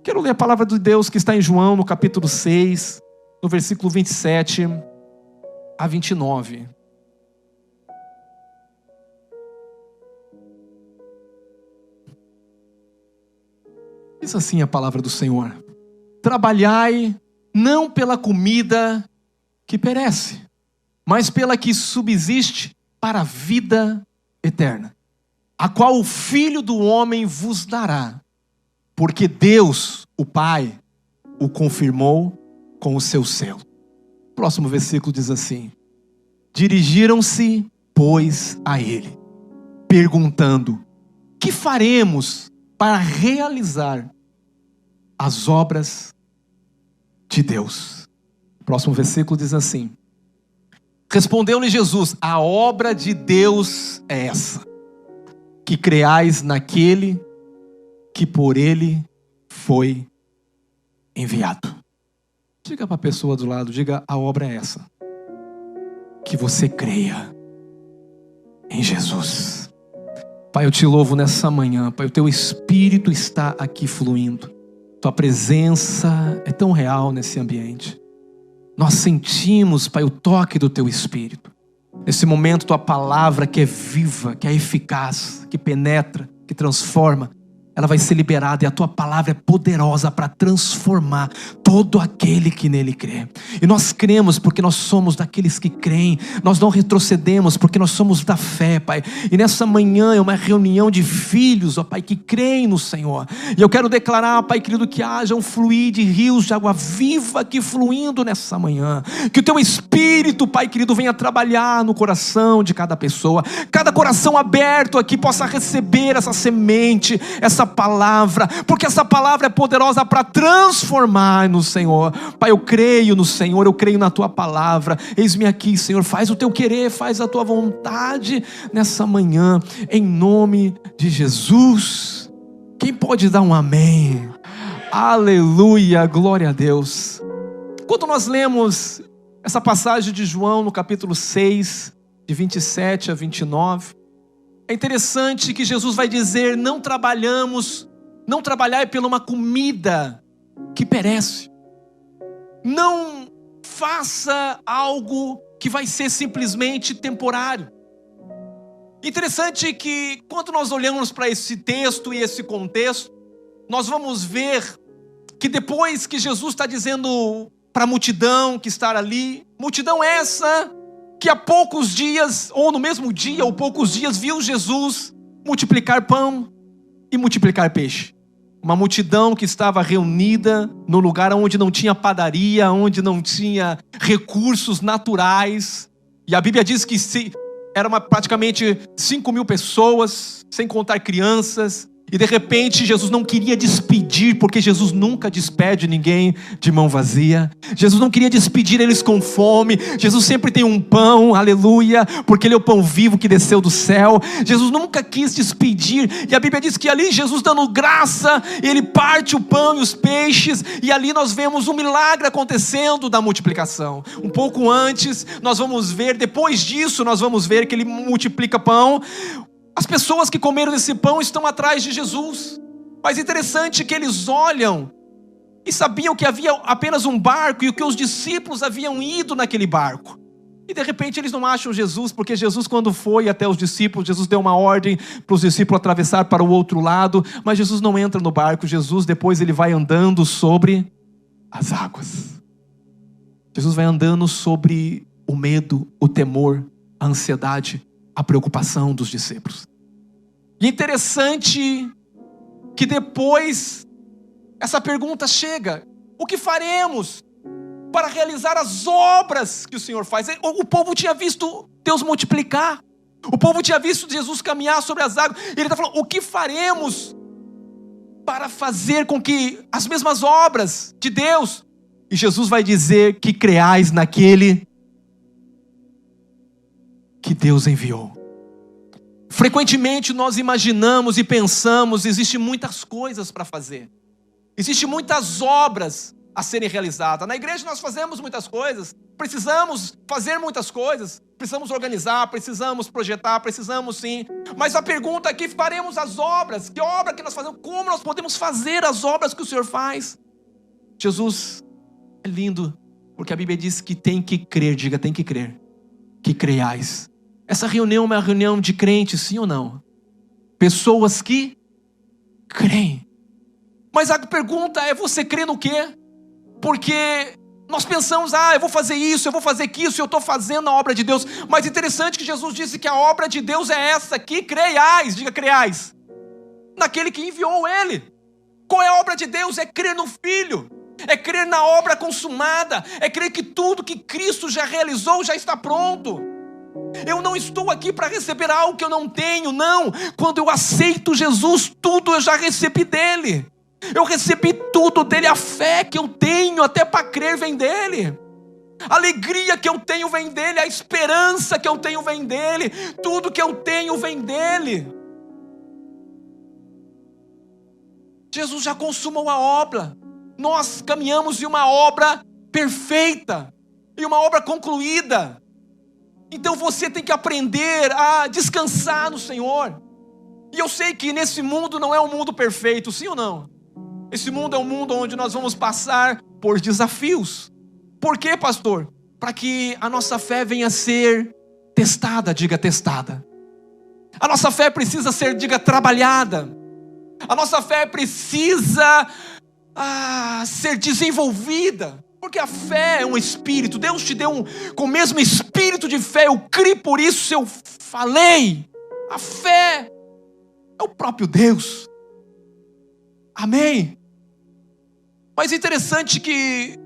Quero ler a palavra de Deus que está em João, no capítulo 6, no versículo 27 a 29. Diz assim a palavra do Senhor: trabalhai não pela comida que perece, mas pela que subsiste para a vida eterna, a qual o Filho do Homem vos dará, porque Deus, o Pai, o confirmou com o seu selo. O próximo versículo diz assim: dirigiram-se, pois, a ele, perguntando: que faremos para realizar as obras de Deus? O próximo versículo diz assim: respondeu-lhe Jesus: a obra de Deus é essa, que creais naquele que por ele foi enviado. Diga para a pessoa do lado, diga: a obra é essa, que você creia em Jesus. Pai, eu te louvo nessa manhã, Pai, o teu Espírito está aqui fluindo, tua presença é tão real nesse ambiente. Nós sentimos, Pai, o toque do teu Espírito. Nesse momento, tua palavra que é viva, que é eficaz, que penetra, que transforma, ela vai ser liberada, e a tua palavra é poderosa para transformar todo aquele que nele crê. E nós cremos porque nós somos daqueles que creem. Nós não retrocedemos porque nós somos da fé, Pai. E nessa manhã é uma reunião de filhos, ó Pai, que creem no Senhor. E eu quero declarar, Pai querido, que haja um fluir de rios de água viva aqui fluindo nessa manhã. Que o teu Espírito, Pai querido, venha trabalhar no coração de cada pessoa. Cada coração aberto aqui possa receber essa semente, essa palavra, porque essa palavra é poderosa para transformar no Senhor. Pai, eu creio no Senhor, eu creio na tua palavra. Eis-me aqui, Senhor, faz o teu querer, faz a tua vontade nessa manhã, em nome de Jesus. Quem pode dar um amém? Aleluia, glória a Deus. Quando nós lemos essa passagem de João no capítulo 6, de 27 a 29, é interessante que Jesus vai dizer: não trabalhai pela uma comida que perece. Não faça algo que vai ser simplesmente temporário. Interessante que quando nós olhamos para esse texto e esse contexto, nós vamos ver que depois que Jesus está dizendo para a multidão que está ali, multidão essa que há poucos dias, ou no mesmo dia, ou poucos dias, viu Jesus multiplicar pão e multiplicar peixe. Uma multidão que estava reunida no lugar onde não tinha padaria, onde não tinha recursos naturais. E a Bíblia diz que eram praticamente 5.000 pessoas, sem contar crianças. E de repente Jesus não queria despedir, porque Jesus nunca despede ninguém de mão vazia. Jesus não queria despedir eles com fome. Jesus sempre tem um pão, aleluia, porque Ele é o pão vivo que desceu do céu. Jesus nunca quis despedir. E a Bíblia diz que ali Jesus dando graça, Ele parte o pão e os peixes. E ali nós vemos um milagre acontecendo da multiplicação. Um pouco antes nós vamos ver, depois disso nós vamos ver que Ele multiplica pão. As pessoas que comeram esse pão estão atrás de Jesus. Mas interessante que eles olham e sabiam que havia apenas um barco e que os discípulos haviam ido naquele barco. E de repente eles não acham Jesus, porque Jesus, quando foi até os discípulos, Jesus deu uma ordem para os discípulos atravessar para o outro lado, mas Jesus não entra no barco. Jesus depois ele vai andando sobre as águas. Jesus vai andando sobre o medo, o temor, a ansiedade, a preocupação dos discípulos. E é interessante que depois essa pergunta chega: o que faremos para realizar as obras que o Senhor faz? O povo tinha visto Deus multiplicar, o povo tinha visto Jesus caminhar sobre as águas, e ele está falando: o que faremos para fazer com que as mesmas obras de Deus? E Jesus vai dizer que creais naquele que Deus enviou. Frequentemente nós imaginamos e pensamos, existem muitas coisas para fazer, existem muitas obras a serem realizadas. Na igreja nós fazemos muitas coisas, precisamos fazer muitas coisas, precisamos organizar, precisamos projetar, precisamos sim. Mas a pergunta aqui, faremos as obras? Que obra que nós fazemos? Como nós podemos fazer as obras que o Senhor faz? Jesus é lindo, porque a Bíblia diz que tem que crer, diga, tem que crer, que creiais. Essa reunião é uma reunião de crentes, sim ou não? Pessoas que creem. Mas a pergunta é, você crê no quê? Porque nós pensamos, eu vou fazer isso, eu vou fazer aquilo, eu estou fazendo a obra de Deus. Mas interessante que Jesus disse que a obra de Deus é essa, que creiais, diga creiais, naquele que enviou Ele. Qual é a obra de Deus? É crer no Filho, é crer na obra consumada, é crer que tudo que Cristo já realizou já está pronto. Eu não estou aqui para receber algo que eu não tenho, não. Quando eu aceito Jesus, tudo eu já recebi dele. Eu recebi tudo dele, a fé que eu tenho até para crer vem dele. A alegria que eu tenho vem dele, a esperança que eu tenho vem dele, tudo que eu tenho vem dele. Jesus já consumou a obra. Nós caminhamos em uma obra perfeita, em uma obra concluída. Então você tem que aprender a descansar no Senhor. E eu sei que nesse mundo não é um mundo perfeito, sim ou não? Esse mundo é um mundo onde nós vamos passar por desafios. Por quê, pastor? Para que a nossa fé venha a ser testada, diga testada. A nossa fé precisa ser, diga, trabalhada. A nossa fé precisa ser desenvolvida. Porque a fé é um espírito. Deus te deu com o mesmo espírito de fé. Eu criei, por isso eu falei. A fé é o próprio Deus. Amém? Mas é interessante que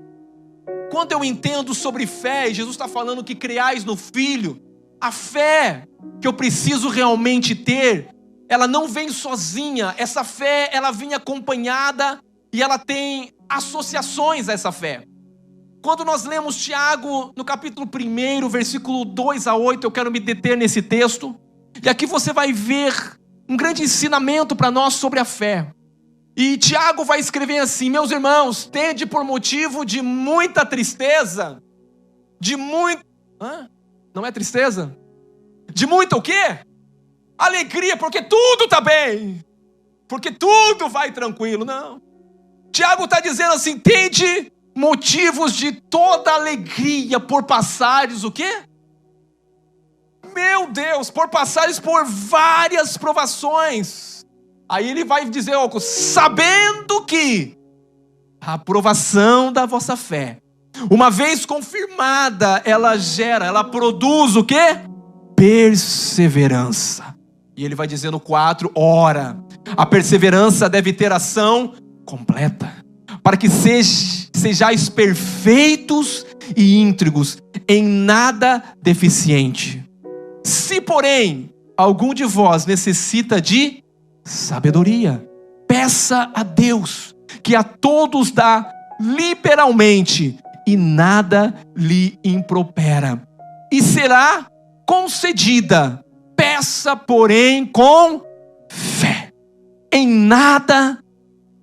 quando eu entendo sobre fé, e Jesus está falando que creiais no Filho, a fé que eu preciso realmente ter, ela não vem sozinha. Essa fé, ela vem acompanhada e ela tem associações a essa fé. Quando nós lemos Tiago, no capítulo 1, versículo 2 a 8, eu quero me deter nesse texto. E aqui você vai ver um grande ensinamento para nós sobre a fé. E Tiago vai escrever assim: meus irmãos, tende por motivo de muita tristeza, não é tristeza? De muita o quê? Alegria, porque tudo está bem, porque tudo vai tranquilo. Não. Tiago está dizendo assim: tende motivos de toda alegria por passares o quê? Meu Deus, por passares por várias provações. Aí ele vai dizer algo: sabendo que a aprovação da vossa fé, uma vez confirmada, ela produz o quê? Perseverança. E ele vai dizer no 4, ora, a perseverança deve ter ação completa, para que sejais perfeitos e íntegros, em nada deficiente. Se, porém, algum de vós necessita de sabedoria, peça a Deus, que a todos dá liberalmente e nada lhe impropera, e será concedida. Peça, porém, com fé, em nada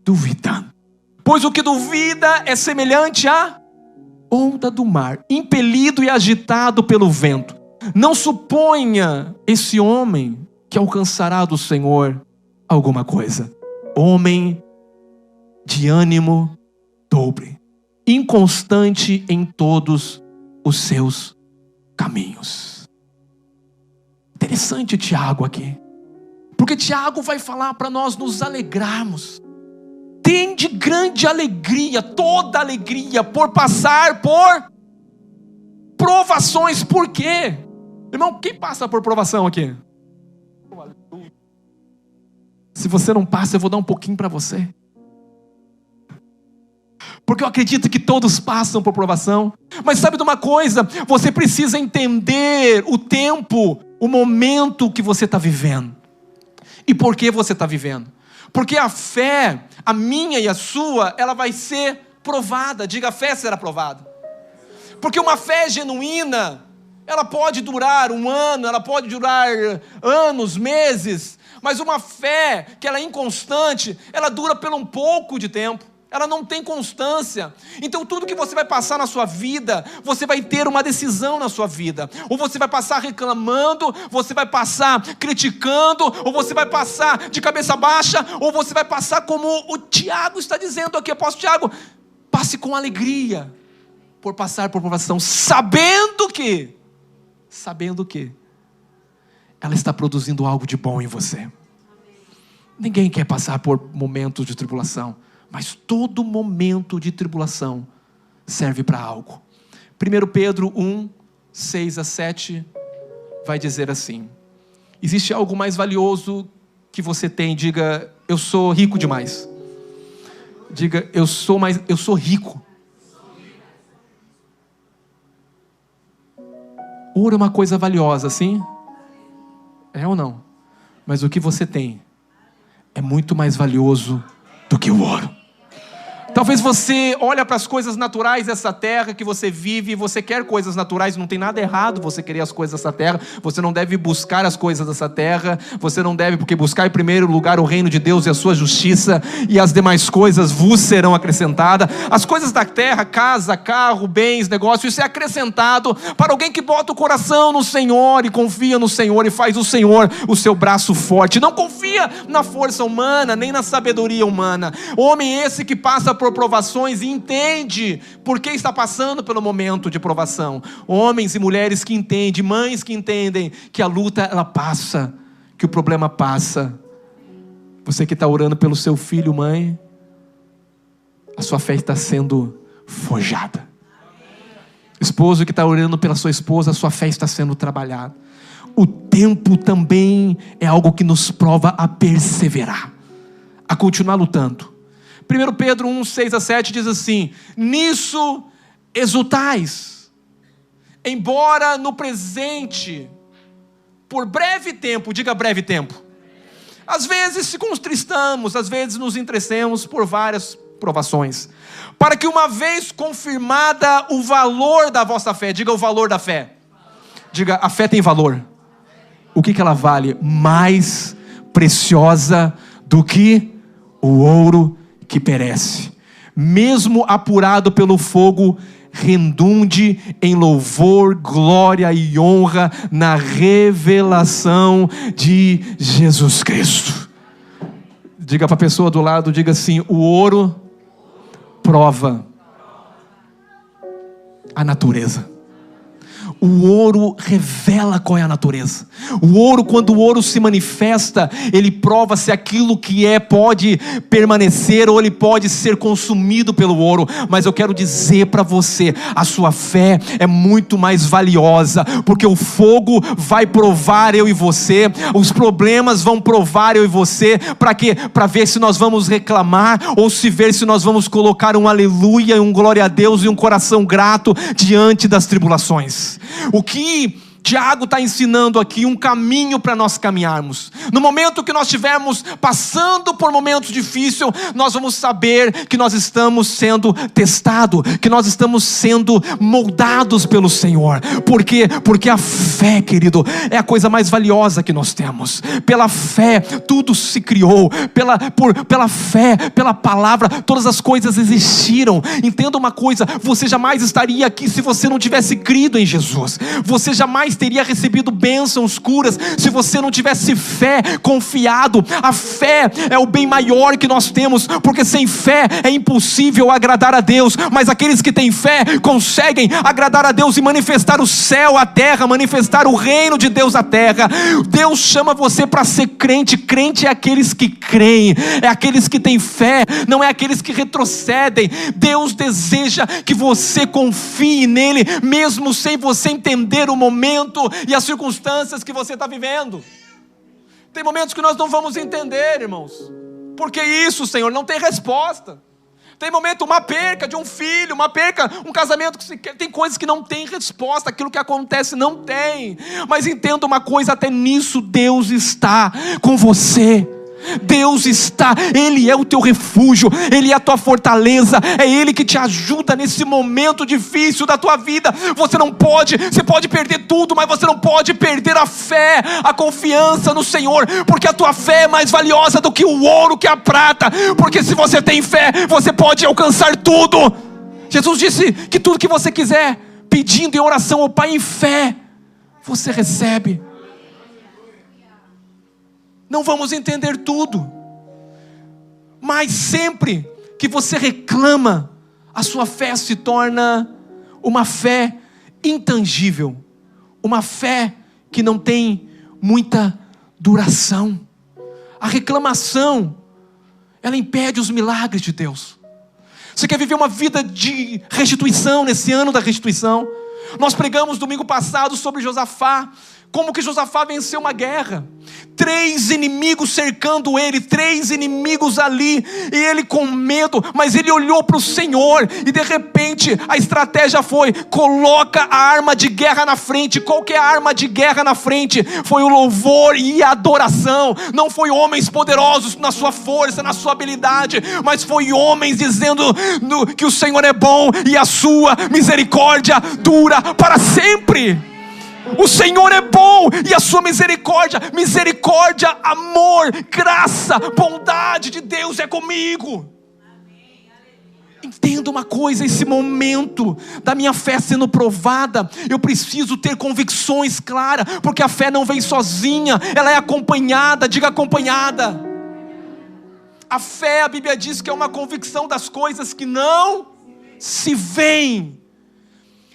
duvidando. Pois o que duvida é semelhante à onda do mar, impelido e agitado pelo vento. Não suponha esse homem que alcançará do Senhor alguma coisa. Homem de ânimo dobre, inconstante em todos os seus caminhos. Interessante Tiago aqui, porque Tiago vai falar para nós nos alegrarmos. Tende grande alegria, toda alegria, por passar por provações. Por quê? Irmão, quem passa por provação aqui? Se você não passa, eu vou dar um pouquinho para você. Porque eu acredito que todos passam por provação. Mas sabe de uma coisa? Você precisa entender o tempo, o momento que você está vivendo. E por que você está vivendo? Porque a fé, a minha e a sua, ela vai ser provada. Diga, a fé será provada. Porque uma fé genuína, ela pode durar um ano, ela pode durar anos, meses. Mas uma fé que ela é inconstante, ela dura por um pouco de tempo. ela não tem constância. Então tudo que você vai passar na sua vida, você vai ter uma decisão na sua vida. Ou você vai passar reclamando, você vai passar criticando, ou você vai passar de cabeça baixa, ou você vai passar como o Tiago está dizendo aqui, apóstolo Tiago, passe com alegria por passar por provação, sabendo que ela está produzindo algo de bom em você. Ninguém quer passar por momentos de tribulação, mas todo momento de tribulação serve para algo. 1 Pedro 1, 6 a 7 vai dizer assim: existe algo mais valioso que você tem? Diga, eu sou rico demais. Diga, eu sou rico. Ouro é uma coisa valiosa, sim? É ou não? Mas o que você tem é muito mais valioso do que o ouro. Talvez você olha para as coisas naturais dessa terra que você vive, você quer coisas naturais, não tem nada errado você querer as coisas dessa terra, você não deve buscar as coisas dessa terra, você não deve, porque buscar em primeiro lugar o reino de Deus e a sua justiça, e as demais coisas vos serão acrescentadas. As coisas da terra, casa, carro, bens, negócio, isso é acrescentado para alguém que bota o coração no Senhor e confia no Senhor e faz o Senhor o seu braço forte, não confia na força humana, nem na sabedoria humana. Homem esse que passa por provações e entende por que está passando pelo momento de provação. Homens e mulheres que entendem, mães que entendem que a luta ela passa, que o problema passa. Você que está orando pelo seu filho, mãe, a sua fé está sendo forjada. Esposo que está orando pela sua esposa, a sua fé está sendo trabalhada. O tempo também é algo que nos prova a perseverar, a continuar lutando. 1 Pedro 1, 6 a 7 diz assim: nisso exultais, embora no presente, por breve tempo, diga breve tempo, às vezes se contristamos, às vezes nos entristecemos por várias provações, para que uma vez confirmada o valor da vossa fé, diga o valor da fé, diga a fé tem valor. O que ela vale? Mais preciosa do que o ouro que perece, mesmo apurado pelo fogo, redunde em louvor, glória e honra na revelação de Jesus Cristo. Diga para a pessoa do lado, diga assim: o ouro prova a natureza. O ouro revela qual é a natureza. O ouro, quando o ouro se manifesta, ele prova se aquilo que é pode permanecer ou ele pode ser consumido pelo ouro. Mas eu quero dizer para você, a sua fé é muito mais valiosa, porque o fogo vai provar eu e você, os problemas vão provar eu e você. Para quê? Para ver se nós vamos reclamar ou se ver se nós vamos colocar um aleluia, um glória a Deus e um coração grato diante das tribulações. O que Tiago está ensinando aqui, um caminho para nós caminharmos. No momento que nós estivermos passando por momentos difíceis, nós vamos saber que nós estamos sendo testados, que nós estamos sendo moldados pelo Senhor. Por quê? Porque a fé, querido, é a coisa mais valiosa que nós temos. Pela fé, tudo se criou. Pela fé, pela palavra, todas as coisas existiram. Entenda uma coisa, você jamais estaria aqui se você não tivesse crido em Jesus. Você jamais teria recebido bênçãos, curas, se você não tivesse fé, confiado. A fé é o bem maior que nós temos, porque sem fé é impossível agradar a Deus, mas aqueles que têm fé conseguem agradar a Deus e manifestar o céu à terra, manifestar o reino de Deus à terra. Deus chama você para ser crente. Crente é aqueles que creem, é aqueles que têm fé, não é aqueles que retrocedem. Deus deseja que você confie nele, mesmo sem você entender o momento e as circunstâncias que você está vivendo. Tem momentos que nós não vamos entender, irmãos. Por que isso, Senhor? Não tem resposta. Tem momento, uma perca de um filho, uma perca, um casamento que tem coisas que não tem resposta, aquilo que acontece não tem. Mas entenda uma coisa, até nisso Deus está com você. Deus está, Ele é o teu refúgio, Ele é a tua fortaleza, é Ele que te ajuda nesse momento difícil da tua vida. Você pode perder tudo, mas você não pode perder a fé, a confiança no Senhor, porque a tua fé é mais valiosa do que o ouro, que a prata, porque se você tem fé, você pode alcançar tudo. Jesus disse que tudo que você quiser, pedindo em oração ao Pai em fé, você recebe. Não vamos entender tudo, mas sempre que você reclama, a sua fé se torna uma fé intangível, uma fé que não tem muita duração. A reclamação, ela impede os milagres de Deus. Você quer viver uma vida de restituição nesse ano da restituição? Nós pregamos domingo passado sobre Josafá, como que Josafá venceu uma guerra, 3 inimigos cercando ele, 3 inimigos ali, e ele com medo, mas ele olhou para o Senhor, e de repente a estratégia foi, coloca a arma de guerra na frente. Qual que é a arma de guerra na frente? Foi o louvor e a adoração. Não foi homens poderosos na sua força, na sua habilidade, mas foi homens dizendo que o Senhor é bom, e a sua misericórdia dura para sempre. O Senhor é bom e a sua misericórdia, amor, graça, bondade de Deus é comigo. Entenda uma coisa, esse momento da minha fé sendo provada, eu preciso ter convicções claras, porque a fé não vem sozinha, ela é acompanhada. Diga acompanhada. A fé, a Bíblia diz que é uma convicção das coisas que não se veem.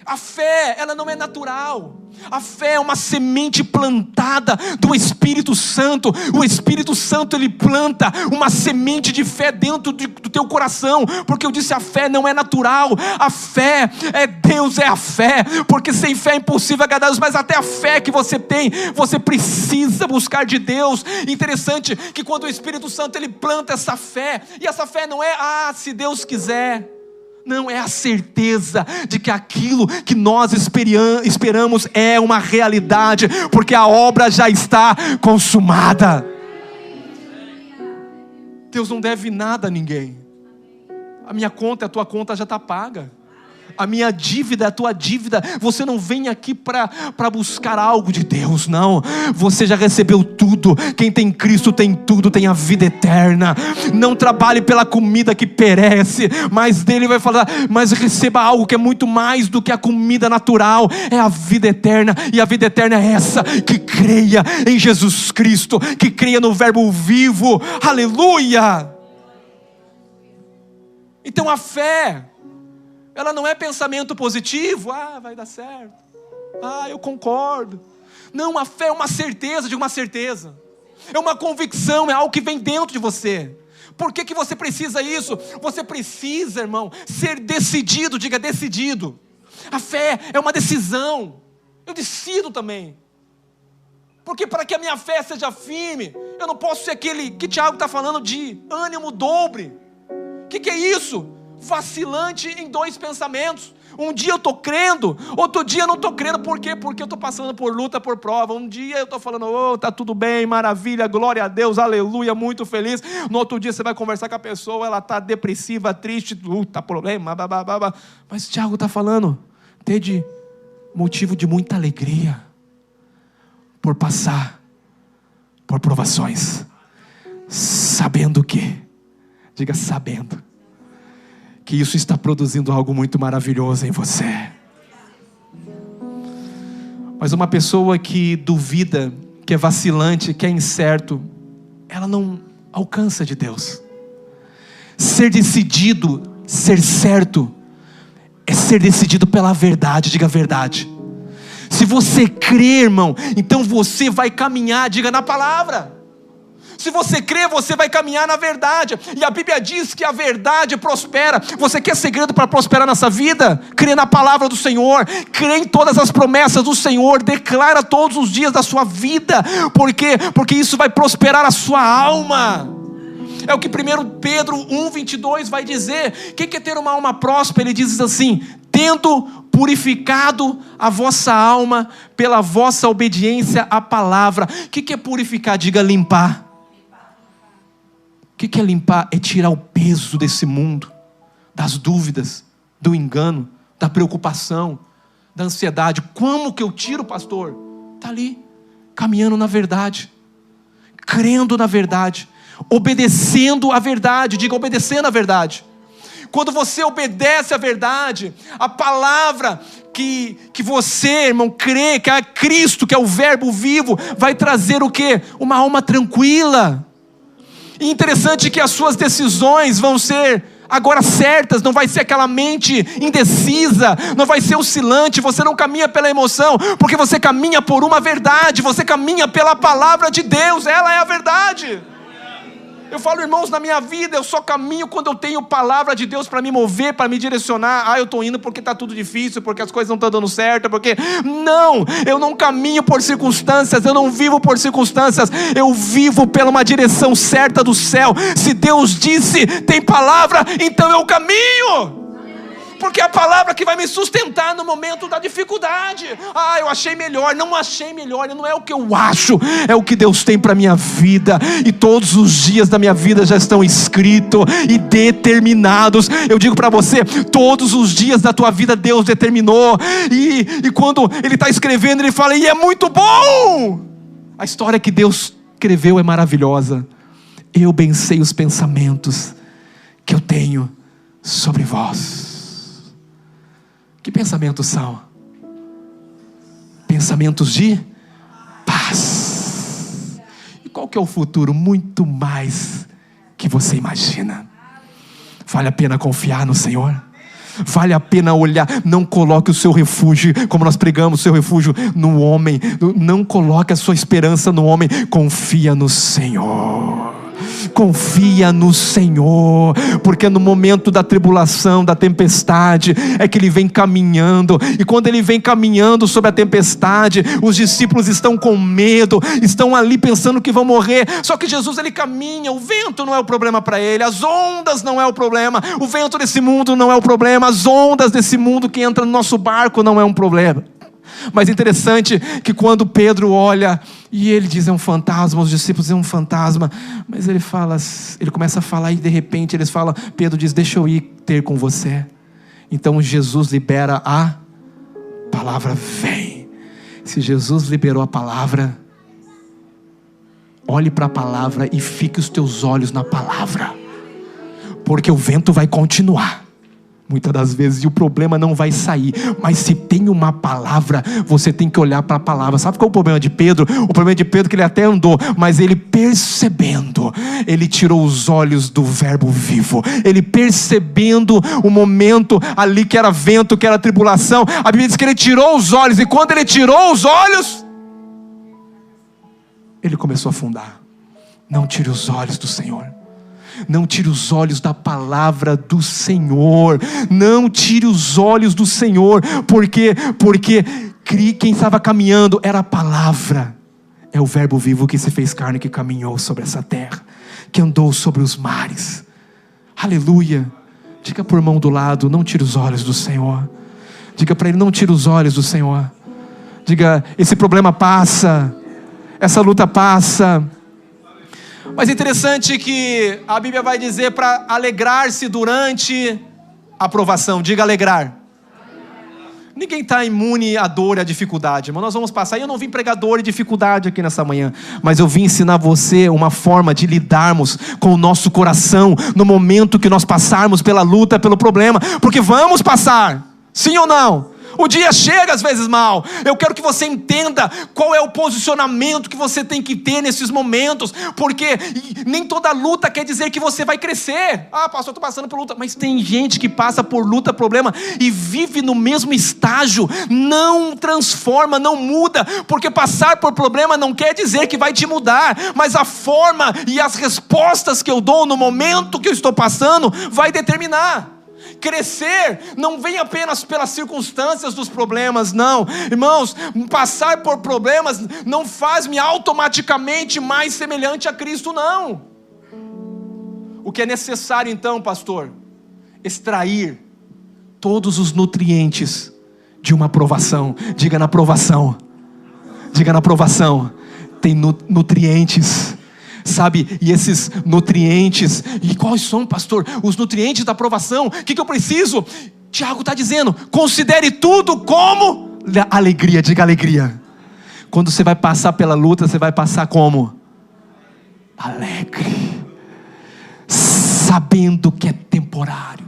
A fé, ela não é natural. A fé é uma semente plantada do Espírito Santo. O Espírito Santo, ele planta uma semente de fé dentro do teu coração. Porque eu disse, a fé não é natural. A fé é Deus, é a fé. Porque sem fé é impossível agradar a Deus. Mas até a fé que você tem, você precisa buscar de Deus. Interessante que quando o Espírito Santo, ele planta essa fé, e essa fé não é, se Deus quiser. Não, é a certeza de que aquilo que nós esperamos é uma realidade, porque a obra já está consumada. Deus não deve nada a ninguém. A minha conta, a tua conta já está paga. A minha dívida, a tua dívida. Você não vem aqui para buscar algo de Deus, não. Você já recebeu tudo. Quem tem Cristo tem tudo, tem a vida eterna. Não trabalhe pela comida que perece, mas dele vai falar, mas receba algo que é muito mais do que a comida natural. É a vida eterna, e a vida eterna é essa, que creia em Jesus Cristo, que creia no Verbo vivo. Aleluia! Então a fé, ela não é pensamento positivo, vai dar certo, eu concordo. Não, a fé é uma certeza, diga uma certeza. É uma convicção, é algo que vem dentro de você. Por que você precisa isso? Você precisa, irmão, ser decidido, diga decidido. A fé é uma decisão. Eu decido também. Porque para que a minha fé seja firme, eu não posso ser aquele que Tiago está falando de ânimo dobre. O que é isso? Vacilante em 2 pensamentos. Um dia eu estou crendo, outro dia eu não estou crendo. Por quê? Porque eu estou passando por luta, por prova. Um dia eu estou falando, está tudo bem, maravilha, glória a Deus, aleluia, muito feliz. No outro dia você vai conversar com a pessoa, ela está depressiva, triste, luta, problema, babá. Mas Tiago está falando, tende motivo de muita alegria por passar por provações, sabendo que, diga sabendo, que isso está produzindo algo muito maravilhoso em você. Mas uma pessoa que duvida, que é vacilante, que é incerto, ela não alcança de Deus. Ser decidido, ser certo, é ser decidido pela verdade, diga verdade. Se você crê, irmão, então você vai caminhar, diga na palavra. Se você crê, você vai caminhar na verdade. E a Bíblia diz que a verdade prospera. Você quer segredo para prosperar nessa vida? Crê na palavra do Senhor. Crê em todas as promessas do Senhor. Declara todos os dias da sua vida. Por quê? Porque isso vai prosperar a sua alma. É o que 1 Pedro 1:22 vai dizer. O que é ter uma alma próspera? Ele diz assim: tendo purificado a vossa alma pela vossa obediência à palavra. O que é purificar? Diga limpar. que é limpar? É tirar o peso desse mundo, das dúvidas, do engano, da preocupação, da ansiedade. Como que eu tiro, pastor? Está ali, caminhando na verdade, crendo na verdade, obedecendo a verdade. Diga, obedecendo a verdade. Quando você obedece à verdade, a palavra que você, irmão, crê, que é Cristo, que é o verbo vivo, vai trazer o quê? Uma alma tranquila. E interessante que as suas decisões vão ser agora certas, não vai ser aquela mente indecisa, não vai ser oscilante. Você não caminha pela emoção, porque você caminha por uma verdade, você caminha pela palavra de Deus, ela é a verdade. Eu falo, irmãos, na minha vida eu só caminho quando eu tenho palavra de Deus para me mover, para me direcionar. Eu estou indo porque está tudo difícil, porque as coisas não estão dando certo, porque... Não, eu não caminho por circunstâncias, eu não vivo por circunstâncias, eu vivo pela uma direção certa do céu. Se Deus disse, tem palavra, então eu caminho. Porque é a palavra que vai me sustentar no momento da dificuldade. Eu achei melhor. Não achei melhor, não é o que eu acho, é o que Deus tem para a minha vida. E todos os dias da minha vida já estão escritos e determinados. Eu digo para você, todos os dias da tua vida Deus determinou. E quando Ele está escrevendo, Ele fala, e é muito bom. A história que Deus escreveu é maravilhosa. Eu bem sei os pensamentos que eu tenho sobre vós. Que pensamentos são? Pensamentos de paz. E qual que é o futuro? Muito mais que você imagina. Vale a pena confiar no Senhor? Vale a pena olhar. Não coloque o seu refúgio, como nós pregamos, o seu refúgio no homem. Não coloque a sua esperança no homem. Confia no Senhor. Confia no Senhor, porque no momento da tribulação, da tempestade, é que Ele vem caminhando. E quando Ele vem caminhando sobre a tempestade, os discípulos estão com medo, estão ali pensando que vão morrer. Só que Jesus, Ele caminha. O vento não é o problema para Ele, as ondas não é o problema, o vento desse mundo não é o problema, as ondas desse mundo que entra no nosso barco não é um problema. Mas interessante que quando Pedro olha e ele diz, é um fantasma, os discípulos dizem, é um fantasma, mas ele começa a falar e de repente eles falam, Pedro diz, deixa eu ir ter com você. Então Jesus libera a palavra, vem. Se Jesus liberou a palavra, olhe para a palavra e fique os teus olhos na palavra, porque o vento vai continuar muitas das vezes, e o problema não vai sair. Mas se tem uma palavra, você tem que olhar para a palavra. Sabe qual é o problema de Pedro? O problema de Pedro é que ele até andou, mas ele percebendo, ele tirou os olhos do verbo vivo. Ele percebendo o momento ali que era vento, que era tribulação, a Bíblia diz que ele tirou os olhos, e quando ele tirou os olhos, ele começou a afundar. Não tire os olhos do Senhor. Não tire os olhos da palavra do Senhor. Não tire os olhos do Senhor. Porque quem estava caminhando era a palavra. É o verbo vivo que se fez carne, que caminhou sobre essa terra, que andou sobre os mares. Aleluia. Diga para o irmão do lado, não tire os olhos do Senhor. Diga para ele, não tire os olhos do Senhor. Diga, esse problema passa, essa luta passa. Mas é interessante que a Bíblia vai dizer para alegrar-se durante a provação. Diga alegrar. Ninguém está imune à dor e à dificuldade, irmão. Nós vamos passar. E eu não vim pregar dor e dificuldade aqui nessa manhã, mas eu vim ensinar você uma forma de lidarmos com o nosso coração no momento que nós passarmos pela luta, pelo problema. Porque vamos passar, sim ou não? O dia chega às vezes mal. Eu quero que você entenda qual é o posicionamento que você tem que ter nesses momentos, porque nem toda luta quer dizer que você vai crescer. Pastor, eu estou passando por luta. Mas tem gente que passa por luta, problema, e vive no mesmo estágio, não transforma, não muda, porque passar por problema não quer dizer que vai te mudar, mas a forma e as respostas que eu dou no momento que eu estou passando vai determinar. Crescer não vem apenas pelas circunstâncias dos problemas, não. Irmãos, passar por problemas não faz-me automaticamente mais semelhante a Cristo, não. O que é necessário então, pastor? Extrair todos os nutrientes de uma provação. Diga na provação. Diga na provação. Tem nutrientes. sabe? E esses nutrientes, e quais são, pastor? Os nutrientes da provação, o que eu preciso? Tiago está dizendo, considere tudo como alegria, diga alegria. Quando você vai passar pela luta, você vai passar como? Alegre, sabendo que é temporário,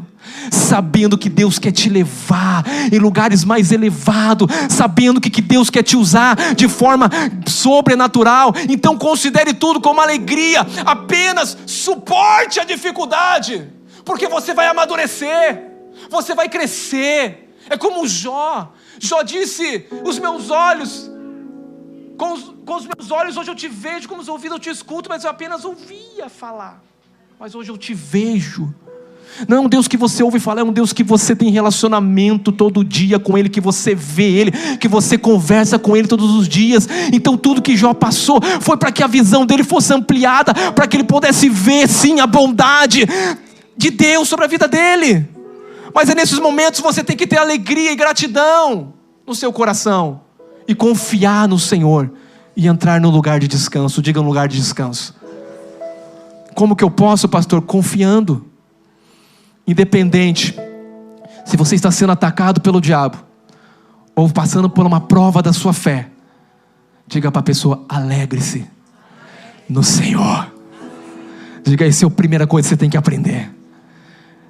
sabendo que Deus quer te levar em lugares mais elevados, sabendo que Deus quer te usar de forma sobrenatural. Então considere tudo como alegria, apenas suporte a dificuldade, porque você vai amadurecer, você vai crescer. É como Jó disse, os meus olhos, com os meus olhos hoje eu te vejo, com os ouvidos eu te escuto, mas eu apenas ouvia falar, mas hoje eu te vejo. Não é um Deus que você ouve falar, é um Deus que você tem relacionamento todo dia com Ele, que você vê Ele, que você conversa com Ele todos os dias. Então tudo que Jó passou foi para que a visão dele fosse ampliada, para que ele pudesse ver sim a bondade de Deus sobre a vida dele. Mas é nesses momentos você tem que ter alegria e gratidão no seu coração, e confiar no Senhor, e entrar no lugar de descanso. Diga, um lugar de descanso. Como que eu posso, pastor? Confiando. Independente se você está sendo atacado pelo diabo, ou passando por uma prova da sua fé, diga para a pessoa, alegre-se no Senhor. Diga, essa é a primeira coisa que você tem que aprender.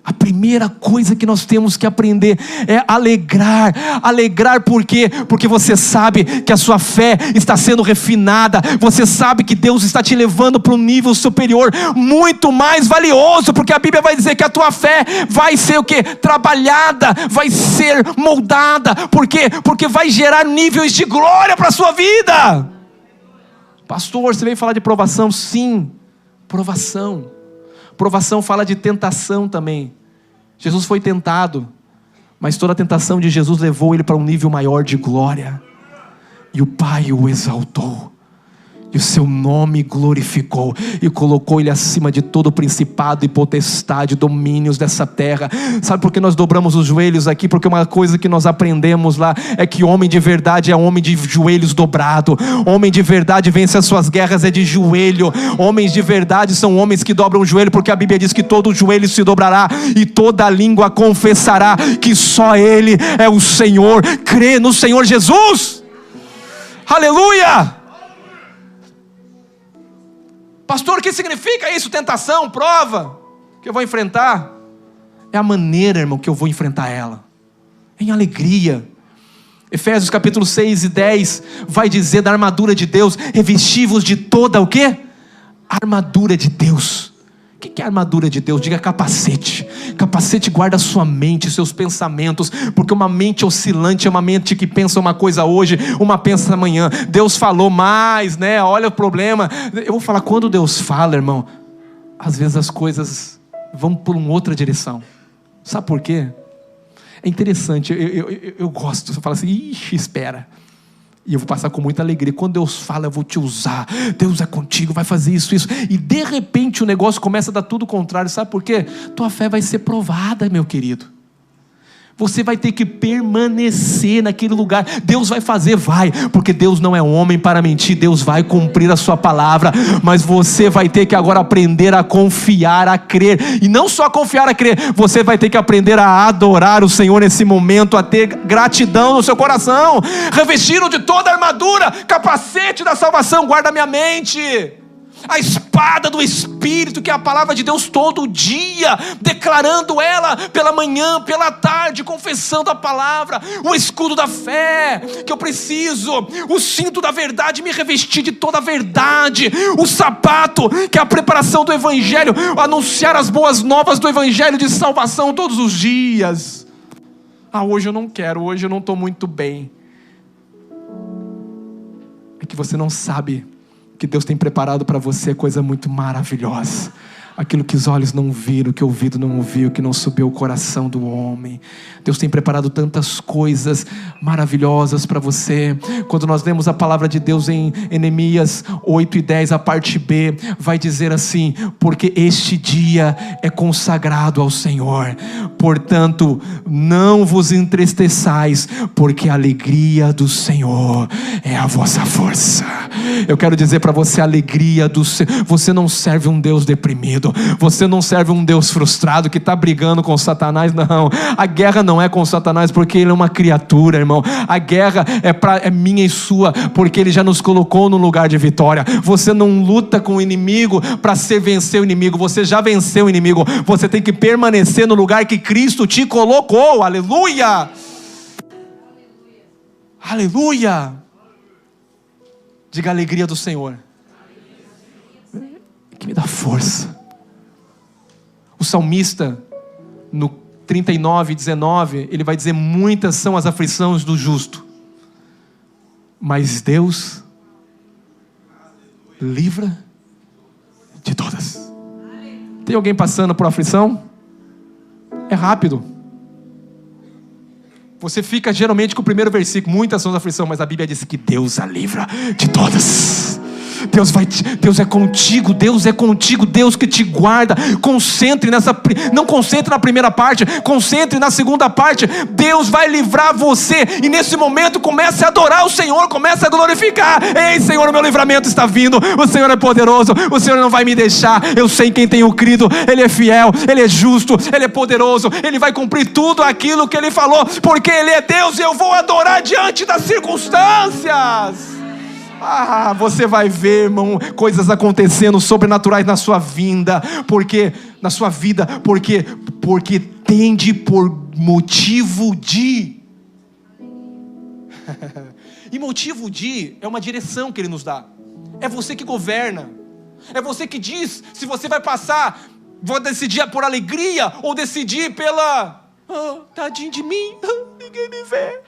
A primeira coisa que nós temos que aprender é alegrar. Alegrar por quê? Porque você sabe que a sua fé está sendo refinada. Você sabe que Deus está te levando para um nível superior, muito mais valioso. Porque a Bíblia vai dizer que a tua fé vai ser o quê? Trabalhada, vai ser moldada. Por quê? Porque vai gerar níveis de glória para a sua vida. Pastor, você veio falar de provação? Sim, provação. Provação fala de tentação também. Jesus foi tentado, mas toda a tentação de Jesus levou ele para um nível maior de glória. E o Pai o exaltou, e o seu nome glorificou, e colocou ele acima de todo principado e potestade, domínios dessa terra. Sabe por que nós dobramos os joelhos aqui? Porque uma coisa que nós aprendemos lá é que homem de verdade é homem de joelhos dobrado. Homem de verdade vence as suas guerras é de joelho. Homens de verdade são homens que dobram o joelho, porque a Bíblia diz que todo joelho se dobrará e toda língua confessará que só Ele é o Senhor. Crê no Senhor Jesus. Aleluia! Pastor, o que significa isso? Tentação, prova que eu vou enfrentar? É a maneira, irmão, que eu vou enfrentar ela, em alegria. Efésios capítulo 6 e 10 vai dizer da armadura de Deus: revesti-vos de toda o quê? Armadura de Deus. O que é a armadura de Deus? Diga capacete. Capacete guarda a sua mente, seus pensamentos, porque uma mente oscilante é uma mente que pensa uma coisa hoje, uma pensa amanhã. Deus falou mais, né? Olha o problema. Eu vou falar, quando Deus fala, irmão, às vezes as coisas vão por uma outra direção. Sabe por quê? É interessante, eu gosto. Você fala assim, ixi, espera. E eu vou passar com muita alegria. Quando Deus fala, eu vou te usar. Deus é contigo, vai fazer isso. E de repente o negócio começa a dar tudo o contrário. Sabe por quê? Tua fé vai ser provada, meu querido. Você vai ter que permanecer naquele lugar. Deus vai fazer, vai. Porque Deus não é homem para mentir. Deus vai cumprir a sua palavra. Mas você vai ter que agora aprender a confiar, a crer. E não só confiar, a crer. Você vai ter que aprender a adorar o Senhor nesse momento. A ter gratidão no seu coração. Revestindo de toda a armadura. Capacete da salvação. Guarda minha mente. A espada do Espírito, que é a palavra de Deus todo dia, declarando ela pela manhã, pela tarde, confessando a palavra. O escudo da fé que eu preciso, o cinto da verdade, me revestir de toda a verdade, o sapato que é a preparação do Evangelho, anunciar as boas novas do Evangelho de salvação todos os dias. Hoje eu não quero, hoje eu não estou muito bem. É que você não sabe que Deus tem preparado para você é coisa muito maravilhosa. Aquilo que os olhos não viram, que o ouvido não ouviu, que não subiu o coração do homem. Deus tem preparado tantas coisas maravilhosas para você. Quando nós lemos a palavra de Deus em Neemias 8 e 10, a parte B, vai dizer assim: porque este dia é consagrado ao Senhor, portanto não vos entristeçais, porque a alegria do Senhor é a vossa força. Eu quero dizer para você a alegria do Senhor. Você não serve um Deus deprimido. Você não serve um Deus frustrado que está brigando com Satanás, não. A guerra não é com Satanás porque ele é uma criatura, irmão. A guerra é minha e sua porque ele já nos colocou no lugar de vitória. Você não luta com o inimigo para vencer o inimigo. Você já venceu o inimigo. Você tem que permanecer no lugar que Cristo te colocou. Aleluia! Aleluia! Diga a alegria do Senhor que me dá força. O salmista, no 39:19, ele vai dizer: muitas são as aflições do justo, mas Deus livra de todas. Tem alguém passando por aflição? É rápido. Você fica geralmente com o primeiro versículo: muitas são as aflições, mas a Bíblia diz que Deus a livra de todas. Deus é contigo, Deus que te guarda. Não concentre na primeira parte, concentre na segunda parte. Deus vai livrar você, e nesse momento comece a adorar o Senhor, comece a glorificar. Ei, Senhor, o meu livramento está vindo, o Senhor é poderoso, o Senhor não vai me deixar. Eu sei em quem tenho crido, Ele é fiel, Ele é justo, Ele é poderoso, Ele vai cumprir tudo aquilo que Ele falou, porque Ele é Deus, e eu vou adorar diante das circunstâncias. Você vai ver, irmão, coisas acontecendo sobrenaturais na sua vida, porque tende por motivo de. E motivo de é uma direção que Ele nos dá. É você que governa. É você que diz se você vai passar, vou decidir por alegria ou decidir pela tadinho de mim, ninguém me vê.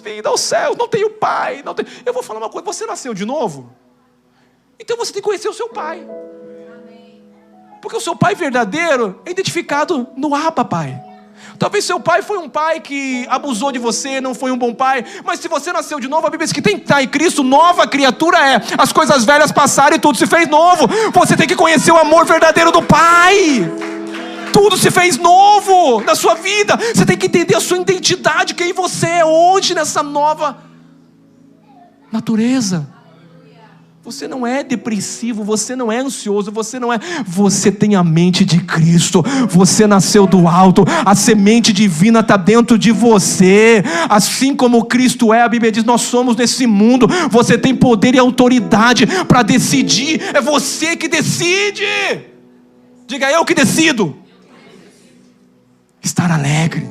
Vida aos céus, não tenho pai, não tenho... Eu vou falar uma coisa: você nasceu de novo? Então você tem que conhecer o seu pai. Porque o seu pai verdadeiro é identificado no Abba, Pai. Talvez seu pai foi um pai que abusou de você, não foi um bom pai, mas se você nasceu de novo, a Bíblia diz que tem que estar em Cristo, nova criatura é. As coisas velhas passaram e tudo se fez novo. Você tem que conhecer o amor verdadeiro do Pai. Tudo se fez novo na sua vida. Você tem que entender a sua identidade, quem você é hoje nessa nova natureza. Você não é depressivo, você não é ansioso, você tem a mente de Cristo. Você nasceu do alto, a semente divina está dentro de você. Assim como Cristo é, a Bíblia diz, nós somos nesse mundo. Você tem poder e autoridade para decidir. É você que decide. Diga: eu que decido estar alegre,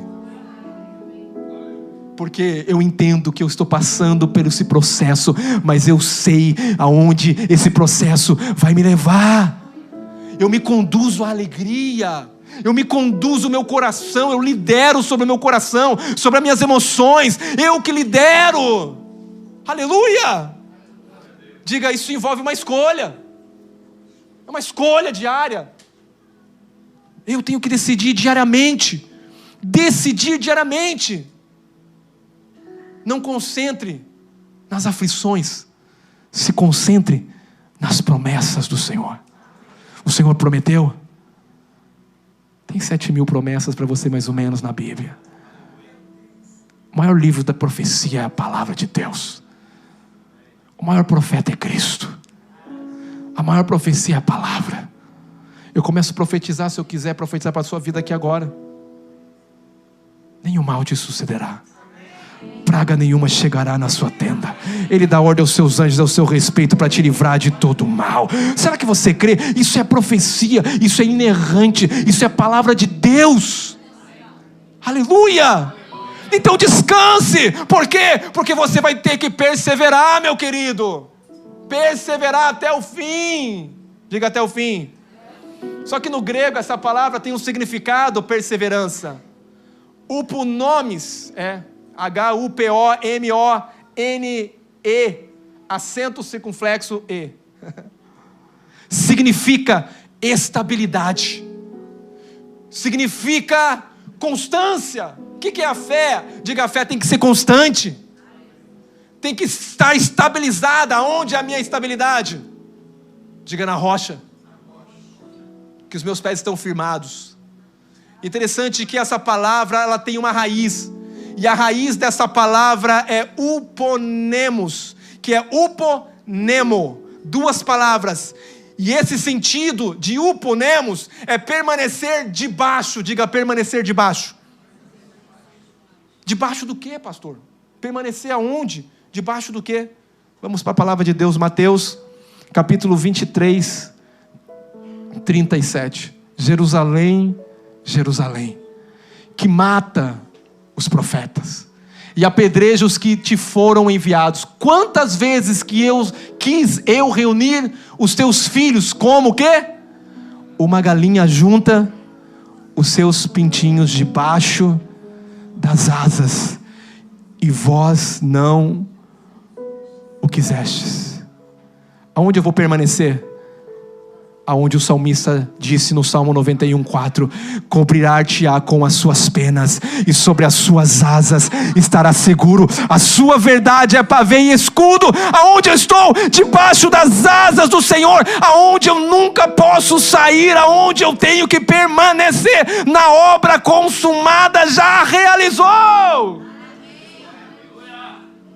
porque eu entendo que eu estou passando por esse processo, mas eu sei aonde esse processo vai me levar. Eu me conduzo à alegria, eu me conduzo o meu coração, eu lidero sobre o meu coração, sobre as minhas emoções, eu que lidero. Aleluia! Diga: isso envolve uma escolha, é uma escolha diária. Eu tenho que decidir diariamente. Não concentre nas aflições, se concentre nas promessas do Senhor. O Senhor prometeu. Tem 7.000 promessas para você mais ou menos na Bíblia. O maior livro da profecia é a palavra de Deus. O maior profeta é Cristo. A maior profecia é a palavra. Eu começo a profetizar, se eu quiser profetizar para a sua vida aqui agora. Nenhum mal te sucederá. Praga nenhuma chegará na sua tenda. Ele dá ordem aos seus anjos ao seu respeito para te livrar de todo mal. Será que você crê? Isso é profecia, isso é inerrante, isso é palavra de Deus. Aleluia! Então descanse. Por quê? Porque você vai ter que perseverar, meu querido. Perseverar até o fim. Diga: até o fim. Só que no grego essa palavra tem um significado: perseverança. Uponomes, H-U-P-O-M-O-N-E, acento circunflexo E. Significa estabilidade. Significa constância. O que é a fé? Diga: a fé tem que ser constante. Tem que estar estabilizada. Onde é a minha estabilidade? Diga: na rocha. Que os meus pés estão firmados. Interessante que essa palavra, ela tem uma raiz. E a raiz dessa palavra é uponemos, que é uponemo, 2 palavras. E esse sentido de uponemos é permanecer debaixo. Diga, permanecer debaixo. Debaixo do quê, pastor? Permanecer aonde? Debaixo do quê? Vamos para a palavra de Deus, Mateus, capítulo 23, 37. Jerusalém, Jerusalém, que mata os profetas e apedreja os que te foram enviados. Quantas vezes que quis reunir os teus filhos, como o quê? Uma galinha junta os seus pintinhos debaixo das asas, e vós não o quisestes. Aonde eu vou permanecer? Aonde o salmista disse no Salmo 91:4: cobrir-te-á com as suas penas, e sobre as suas asas estará seguro. A sua verdade é pavê e escudo. Aonde eu estou? Debaixo das asas do Senhor, aonde eu nunca posso sair, aonde eu tenho que permanecer, na obra consumada já realizou.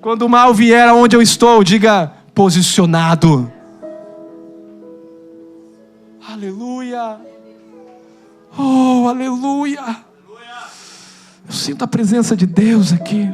Quando o mal vier, aonde eu estou? Diga, posicionado. Aleluia. Oh, aleluia. Eu sinto a presença de Deus aqui.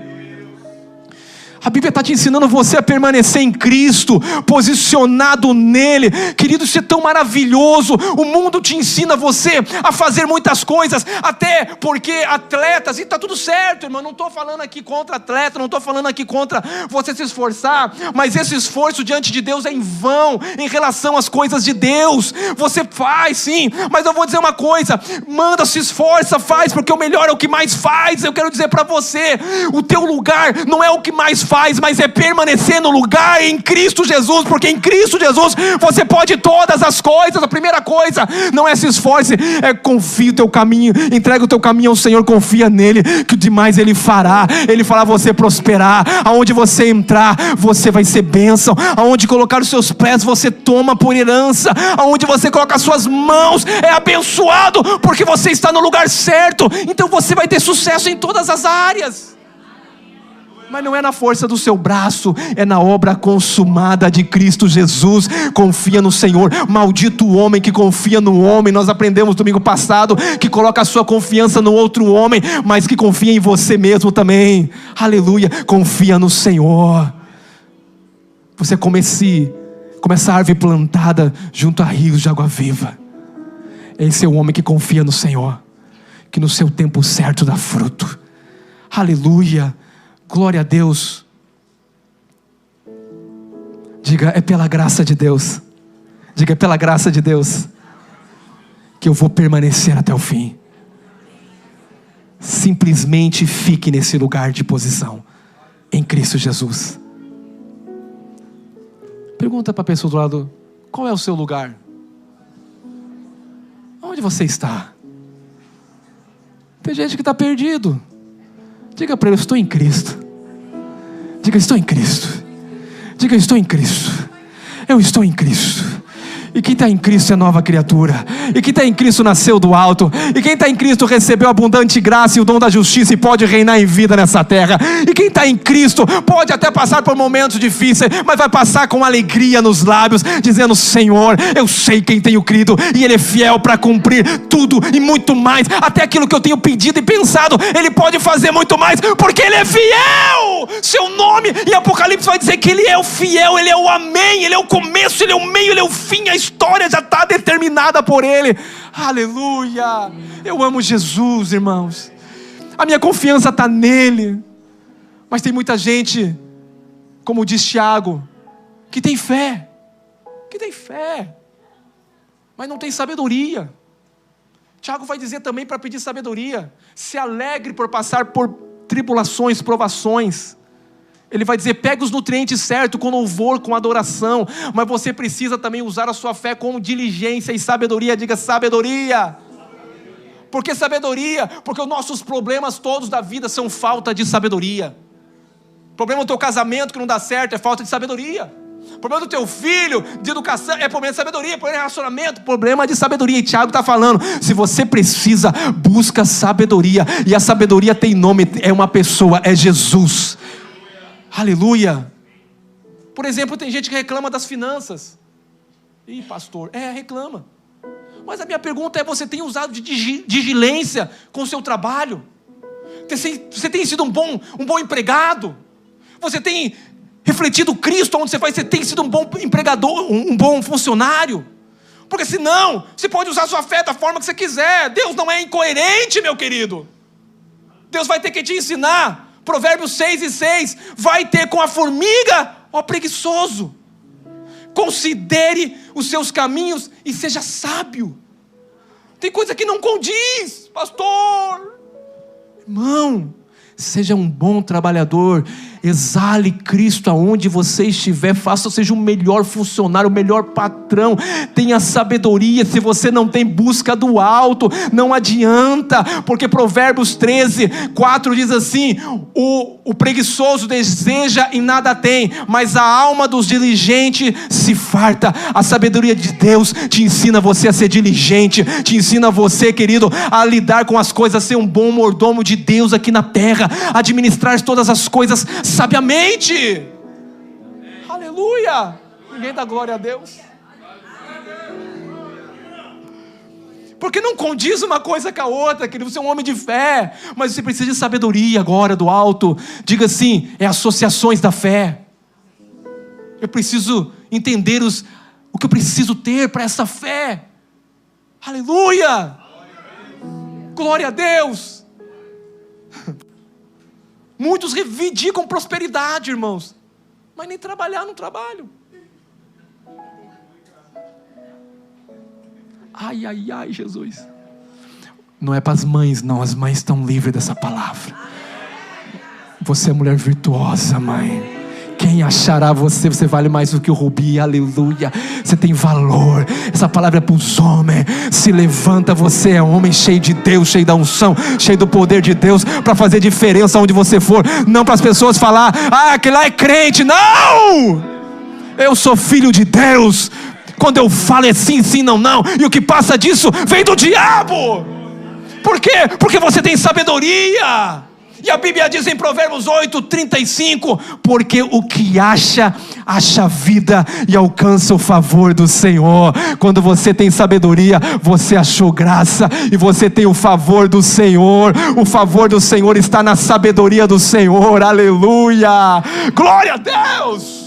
A Bíblia está te ensinando você a permanecer em Cristo, posicionado nele. Querido, isso é tão maravilhoso. O mundo te ensina você a fazer muitas coisas, até porque atletas, e está tudo certo, irmão, não estou falando aqui contra atleta, não estou falando aqui contra você se esforçar, mas esse esforço diante de Deus é em vão, em relação às coisas de Deus. Você faz sim, mas eu vou dizer uma coisa: manda, se esforça, faz, porque o melhor é o que mais faz. Eu quero dizer para você, o teu lugar não é o que mais faz, mas é permanecer no lugar em Cristo Jesus, porque em Cristo Jesus você pode todas as coisas. A primeira coisa não é se esforce, é confie o teu caminho, entrega o teu caminho ao Senhor, confia nele, que o demais ele fará. Ele fará você prosperar. Aonde você entrar, você vai ser bênção. Aonde colocar os seus pés, você toma por herança. Aonde você coloca as suas mãos, é abençoado, porque você está no lugar certo. Então você vai ter sucesso em todas as áreas. Mas não é na força do seu braço, é na obra consumada de Cristo Jesus. Confia no Senhor. Maldito o homem que confia no homem. Nós aprendemos domingo passado que coloca a sua confiança no outro homem, mas que confia em você mesmo também. Aleluia. Confia no Senhor. Você como essa árvore plantada junto a rios de água viva. Esse é o homem que confia no Senhor, que no seu tempo certo dá fruto. Aleluia. Glória a Deus. Diga, é pela graça de Deus. Diga, é pela graça de Deus que eu vou permanecer até o fim. Simplesmente fique nesse lugar de posição em Cristo Jesus. Pergunta para a pessoa do lado: qual é o seu lugar? Onde você está? Tem gente que está perdido. Diga para ele: eu estou em Cristo. Diga: estou em Cristo. Diga: estou em Cristo. Eu estou em Cristo. E quem está em Cristo é nova criatura. E quem está em Cristo nasceu do alto. E quem está em Cristo recebeu abundante graça e o dom da justiça e pode reinar em vida nessa terra. E quem está em Cristo pode até passar por momentos difíceis, mas vai passar com alegria nos lábios, dizendo: Senhor, eu sei quem tenho crido, e Ele é fiel para cumprir tudo e muito mais. Até aquilo que eu tenho pedido e pensado, Ele pode fazer muito mais, porque Ele é fiel. Seu nome em Apocalipse vai dizer que Ele é o fiel. Ele é o amém, Ele é o começo, Ele é o meio, Ele é o fim. A história já está determinada por Ele. Aleluia. Eu amo Jesus, irmãos. A minha confiança está nele. Mas tem muita gente, como diz Tiago, que tem fé, mas não tem sabedoria. Tiago vai dizer também para pedir sabedoria: se alegre por passar por tribulações, provações. Ele vai dizer: pegue os nutrientes certos, com louvor, com adoração. Mas você precisa também usar a sua fé com diligência e sabedoria. Diga: sabedoria. Por que sabedoria? Porque os nossos problemas todos da vida são falta de sabedoria. O problema do teu casamento que não dá certo é falta de sabedoria. O problema do teu filho, de educação, é problema de sabedoria. Problema de relacionamento, problema de sabedoria. E Tiago está falando: se você precisa, busca sabedoria. E a sabedoria tem nome, é uma pessoa, é Jesus. Aleluia. Por exemplo, tem gente que reclama das finanças. Ih, pastor, reclama. Mas a minha pergunta é, você tem usado de diligência com o seu trabalho? Você tem sido um bom empregado? Você tem refletido Cristo onde você vai? Você tem sido um bom empregador, um bom funcionário? Porque senão, você pode usar a sua fé da forma que você quiser. Deus não é incoerente, meu querido. Deus vai ter que te ensinar. Provérbios 6:6. Vai ter com a formiga, ó preguiçoso. Considere os seus caminhos e seja sábio. Tem coisa que não condiz, pastor. Irmão, seja um bom trabalhador. Exale Cristo aonde você estiver. Seja o melhor funcionário, o melhor patrão. Tenha sabedoria. Se você não tem, busca do alto. Não adianta, porque Provérbios 13:4 diz assim: o preguiçoso deseja e nada tem, mas a alma dos diligentes se farta. A sabedoria de Deus te ensina você a ser diligente, te ensina você, querido, a lidar com as coisas, ser um bom mordomo de Deus aqui na terra, administrar todas as coisas sabiamente. Aleluia. Ninguém dá glória a Deus? Porque não condiz uma coisa com a outra, querido. Você é um homem de fé, mas você precisa de sabedoria agora do alto. Diga assim, associações da fé. Eu preciso entender o que eu preciso ter para essa fé. Aleluia. Glória a Deus. Muitos reivindicam prosperidade, irmãos, mas nem trabalhar não trabalham. Ai, ai, ai, Jesus. Não é para as mães, não. As mães estão livres dessa palavra. Você é mulher virtuosa, mãe. Quem achará você? Você vale mais do que o rubi, aleluia. Você tem valor. Essa palavra é para os homens. Se levanta, você é homem cheio de Deus, cheio da unção, cheio do poder de Deus, para fazer diferença onde você for. Não para as pessoas falar, aquele lá é crente. Não! Eu sou filho de Deus. Quando eu falo é sim, sim, não, não. E o que passa disso vem do diabo. Por quê? Porque você tem sabedoria. E a Bíblia diz em Provérbios 8:35, porque o que acha vida e alcança o favor do Senhor. Quando você tem sabedoria, você achou graça e você tem o favor do Senhor. O favor do Senhor está na sabedoria do Senhor. Aleluia! Glória a Deus!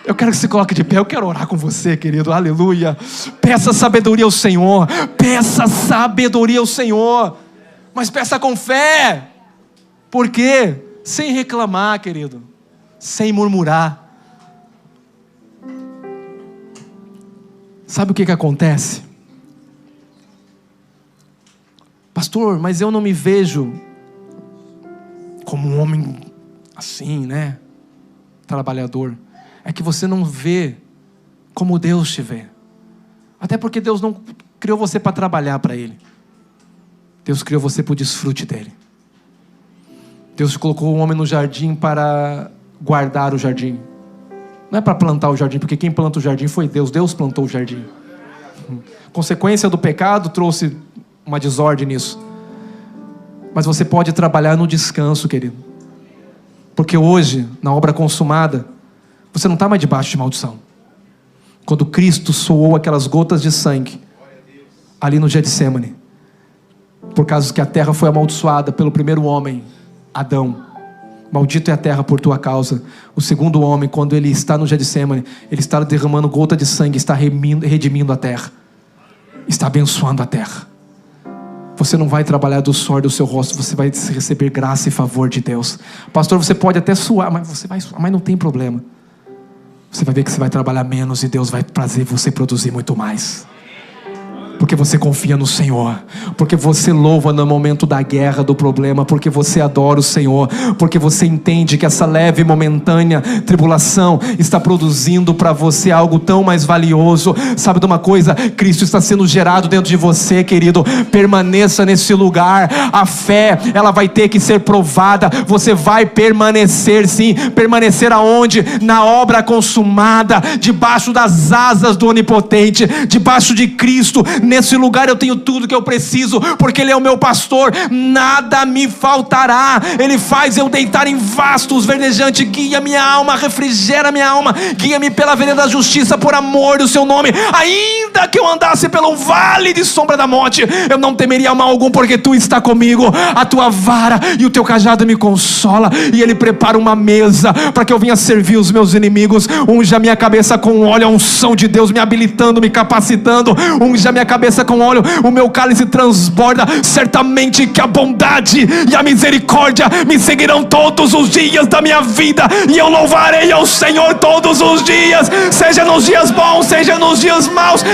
Eu quero que você coloque de pé. Eu quero orar com você, querido. Aleluia! Peça sabedoria ao Senhor. Peça sabedoria ao Senhor. Mas peça com fé. Por quê? Sem reclamar, querido. Sem murmurar. Sabe o que acontece? Pastor, mas eu não me vejo como um homem assim, né? Trabalhador. É que você não vê como Deus te vê. Até porque Deus não criou você para trabalhar para Ele. Deus criou você para o desfrute dele. Deus colocou o homem no jardim para guardar o jardim. Não é para plantar o jardim, porque quem planta o jardim foi Deus. Deus plantou o jardim. Consequência do pecado trouxe uma desordem nisso. Mas você pode trabalhar no descanso, querido. Porque hoje, na obra consumada, você não está mais debaixo de maldição. Quando Cristo soou aquelas gotas de sangue ali no Getsemane, por causa que a terra foi amaldiçoada pelo primeiro homem, Adão. Maldito é a terra por tua causa. O segundo homem, quando ele está no Getsemane, ele está derramando gota de sangue, está redimindo a terra, está abençoando a terra. Você não vai trabalhar do suor do seu rosto, você vai receber graça e favor de Deus. Pastor, você pode até suar, mas você vai suar, mas não tem problema. Você vai ver que você vai trabalhar menos e Deus vai fazer você produzir muito mais. Porque você confia no Senhor, porque você louva no momento da guerra, do problema, porque você adora o Senhor, porque você entende que essa leve e momentânea tribulação está produzindo para você algo tão mais valioso. Sabe de uma coisa? Cristo está sendo gerado dentro de você, querido. Permaneça nesse lugar. A fé, ela vai ter que ser provada. Você vai permanecer, sim. Permanecer aonde? Na obra consumada, debaixo das asas do Onipotente, debaixo de Cristo. nesse lugar eu tenho tudo que eu preciso, porque Ele é o meu pastor, nada me faltará. Ele faz eu deitar em vastos verdejantes, guia minha alma, refrigera minha alma, guia-me pela vereda da justiça, por amor do seu nome. Ainda que eu andasse pelo vale de sombra da morte, eu não temeria mal algum, porque tu está comigo. A tua vara e o teu cajado me consola. E Ele prepara uma mesa para que eu venha servir os meus inimigos. Unge a minha cabeça com óleo, a unção de Deus me habilitando, me capacitando. Unge a minha cabeça com óleo, o meu cálice transborda. Certamente que a bondade e a misericórdia me seguirão todos os dias da minha vida, e eu louvarei ao Senhor todos os dias, seja nos dias bons, seja nos dias maus.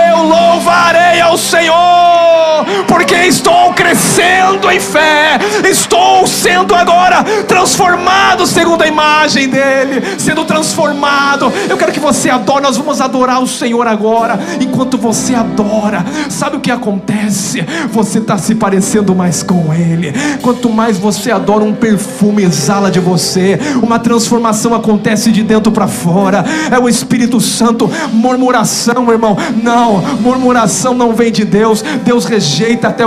Eu louvarei ao Senhor, porque estou crescendo em fé, estou sendo agora transformado segundo a imagem dele, sendo transformado. Eu quero que você adore, nós vamos adorar o Senhor agora. Enquanto você adora, sabe o que acontece? Você está se parecendo mais com Ele. Quanto mais você adora, um perfume exala de você, uma transformação acontece de dentro para fora. É o Espírito Santo. Murmuração, irmão, não, murmuração não vem de Deus. Deus rejeita até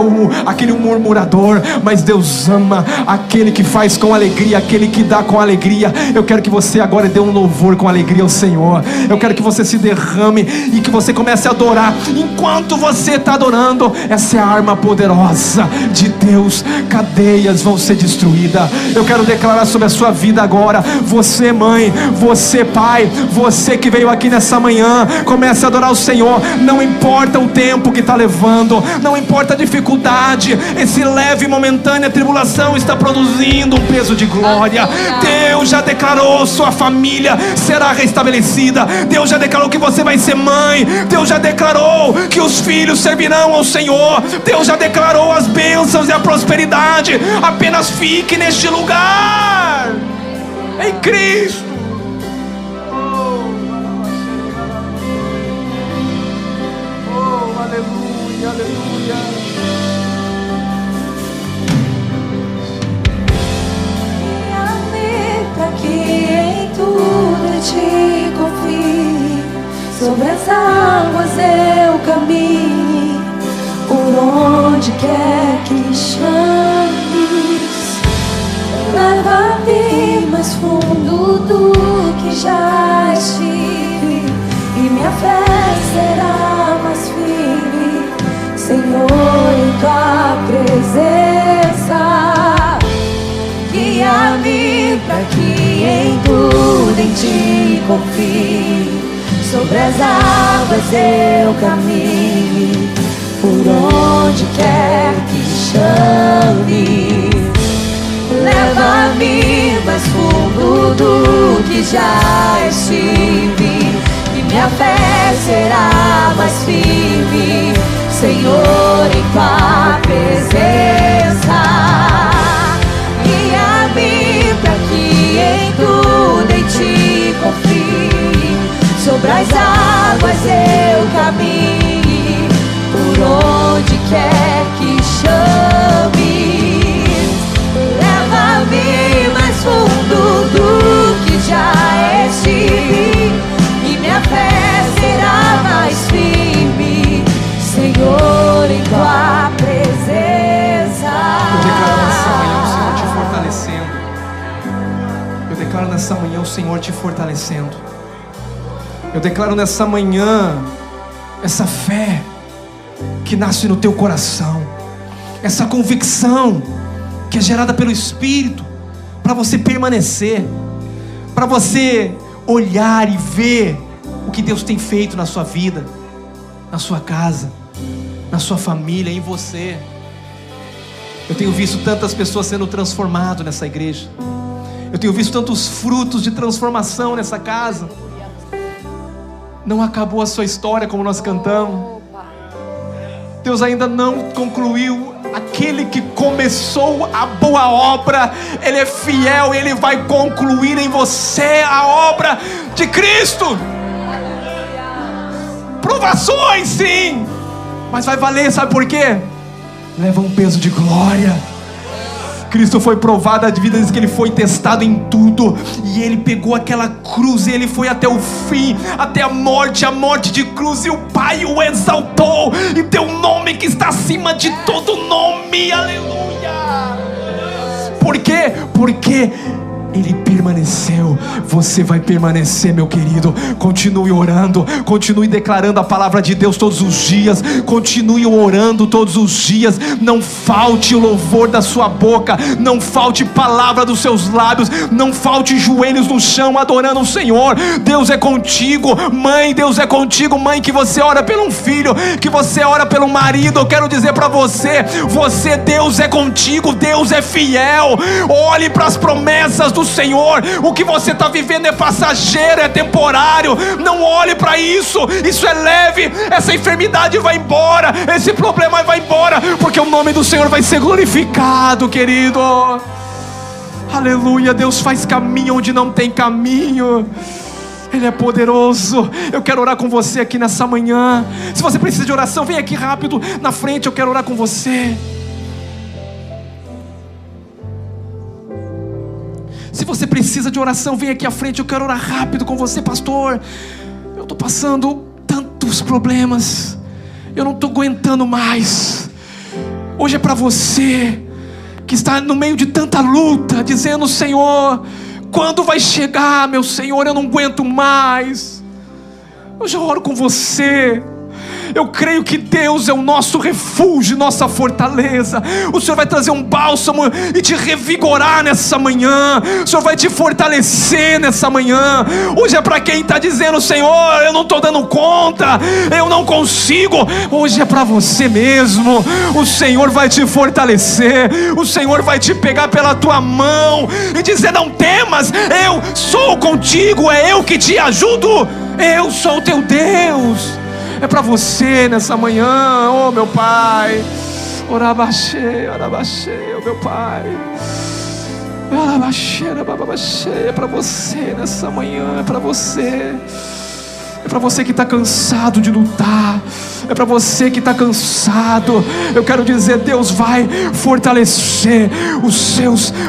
aquele murmurador, mas Deus ama aquele que faz com alegria, aquele que dá com alegria. Eu quero que você agora dê um louvor com alegria ao Senhor. Eu quero que você se derrame e que você comece a adorar. Enquanto você está adorando, essa é a arma poderosa de Deus. Cadeias vão ser destruídas. Eu quero declarar sobre a sua vida agora. Você mãe, você pai, você que veio aqui nessa manhã, comece a adorar o Senhor. Não importa o tempo que está levando, não importa a dificuldade, esse leve e momentânea tribulação está produzindo um peso de glória. Deus já declarou, sua família será restabelecida. Deus já declarou que você vai ser mãe. Deus já declarou que os filhos servirão ao Senhor. Deus já declarou as bênçãos e a prosperidade. Apenas fique neste lugar, em Cristo. Oh, aleluia, aleluia. Para que em tudo te confie, sobre as águas eu caminhe, por onde quer que chames. Leva-me mais fundo do que já estive, e minha fé será mais firme, Senhor, em tua presença. Guia-me para que em tudo em ti confie, sobre as águas eu caminhe, por onde quer que chame. Leva-me mais fundo do que já estive, e minha fé será mais firme, Senhor, em tua presença. Guia-me para que em tudo em ti confie, sobre as águas eu caminhe, por onde quer que chame. Leva-me mais fundo do que já estive, e minha fé será mais firme, Senhor, em tua presença. Eu declaro nessa manhã o Senhor te fortalecendo. Eu declaro nessa manhã essa fé que nasce no teu coração, essa convicção que é gerada pelo Espírito, para você permanecer, para você olhar e ver o que Deus tem feito na sua vida, na sua casa, na sua família, em você. Eu tenho visto tantas pessoas sendo transformadas nessa igreja. Eu tenho visto tantos frutos de transformação nessa casa. Não acabou a sua história, como nós cantamos. Deus ainda não concluiu. Aquele que começou a boa obra, Ele é fiel e Ele vai concluir em você a obra de Cristo. Provações sim, mas vai valer, sabe por quê? Leva um peso de glória. Cristo foi provado, a Bíblia diz que ele foi testado em tudo, e ele pegou aquela cruz e ele foi até o fim, até a morte de cruz, e o Pai o exaltou e deu um nome que está acima de todo nome. Aleluia! Por quê? Porque ele permaneceu. Você vai permanecer, meu querido. Continue orando, continue declarando a palavra de Deus todos os dias, continue orando todos os dias. Não falte o louvor da sua boca, não falte palavra dos seus lábios, não falte joelhos no chão adorando o Senhor. Deus é contigo, mãe. Deus é contigo, mãe, que você ora pelo um filho, que você ora pelo marido. Eu quero dizer para você, Deus é contigo, Deus é fiel. Olhe para as promessas do Senhor. O que você está vivendo é passageiro, é temporário. Não olhe para isso. Isso é leve. Essa enfermidade vai embora, esse problema vai embora, porque o nome do Senhor vai ser glorificado, querido. Aleluia. Deus faz caminho onde não tem caminho. Ele é poderoso. Eu quero orar com você aqui nessa manhã. Se você precisa de oração, vem aqui rápido na frente. Eu quero orar com você. Se você precisa de oração, vem aqui à frente. Eu quero orar rápido com você, pastor. Eu estou passando tantos problemas, eu não estou aguentando mais. Hoje é para você que está no meio de tanta luta, dizendo: Senhor, quando vai chegar, meu Senhor? Eu não aguento mais. Eu já oro com você. Eu creio que Deus é o nosso refúgio, nossa fortaleza. O Senhor vai trazer um bálsamo e te revigorar nessa manhã. O Senhor vai te fortalecer nessa manhã. Hoje é para quem está dizendo: Senhor, eu não estou dando conta, eu não consigo. Hoje é para você mesmo. O Senhor vai te fortalecer. O Senhor vai te pegar pela tua mão e dizer: não temas, eu sou contigo, é eu que te ajudo. Eu sou o teu Deus. É para você nessa manhã, oh meu Pai. Orabaxê, oh meu Pai. Orabaxê, é para você nessa manhã, é para você. É para você que está cansado de lutar. É para você que está cansado. Eu quero dizer: Deus vai fortalecer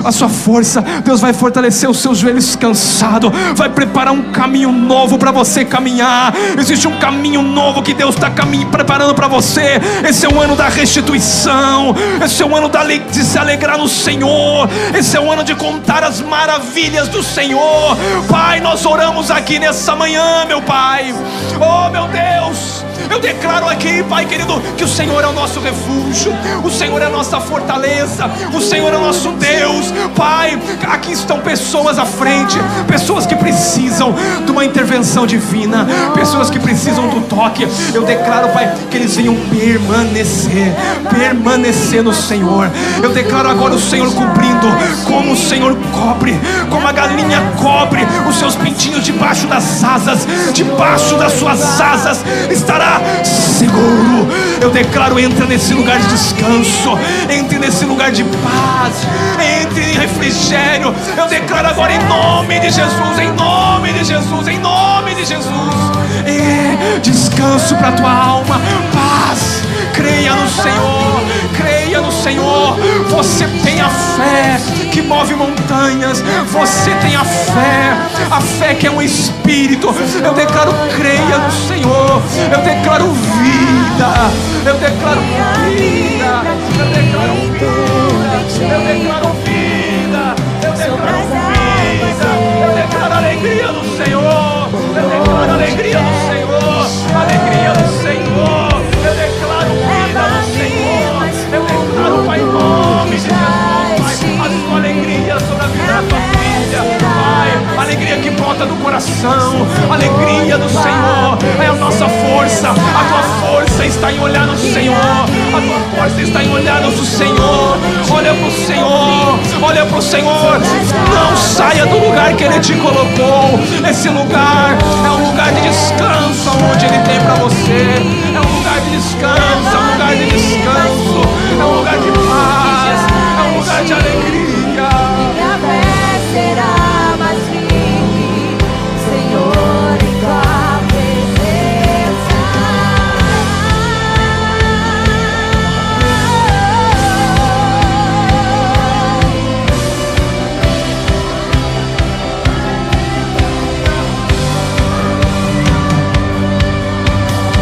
a sua força. Deus vai fortalecer os seus joelhos cansados. Vai preparar um caminho novo para você caminhar. Existe um caminho novo que Deus está preparando para você. Esse é o ano da restituição. Esse é o ano de se alegrar no Senhor. Esse é o ano de contar as maravilhas do Senhor. Pai, nós oramos aqui nessa manhã, meu Pai. Oh meu Deus, eu declaro aqui, Pai querido, que o Senhor é o nosso refúgio, o Senhor é a nossa fortaleza, o Senhor é o nosso Deus. Pai, aqui estão pessoas à frente, pessoas que precisam de uma intervenção divina, pessoas que precisam do toque. Eu declaro, Pai, que eles venham permanecer no Senhor. Eu declaro agora o Senhor cobrindo, como o Senhor cobre, como a galinha cobre os seus pintinhos debaixo das asas, debaixo das suas asas estará seguro. Eu declaro: entra nesse lugar de descanso, entre nesse lugar de paz, entre em refrigério. Eu declaro agora em nome de Jesus, em nome de Jesus, em nome de Jesus. Descanso para tua alma, paz. Creia no Senhor, creia no Senhor. Você tem a fé que move montanhas. Você tem a fé que é um espírito. Eu declaro: creia no Senhor. Eu declaro vida. Eu declaro vida. Eu declaro vida. Eu declaro vida. Eu declaro vida. Eu declaro alegria no Senhor. Eu declaro alegria no Senhor. Alegria no Senhor. Eu declaro vida no Senhor. Eu declaro, Pai, em nome de Jesus, Pai, a tua alegria sobre a vida da tua filha. Pai, alegria que brota do coração. Alegria do Senhor é a nossa força. A tua força está em olhar no Senhor. A tua força está em olhar no Senhor. Olha para o Senhor. Olha para o Senhor. Não saia do lugar que Ele te colocou. Esse lugar é um lugar de descanso onde Ele tem para você. É um lugar de descanso. É um lugar de descanso. É um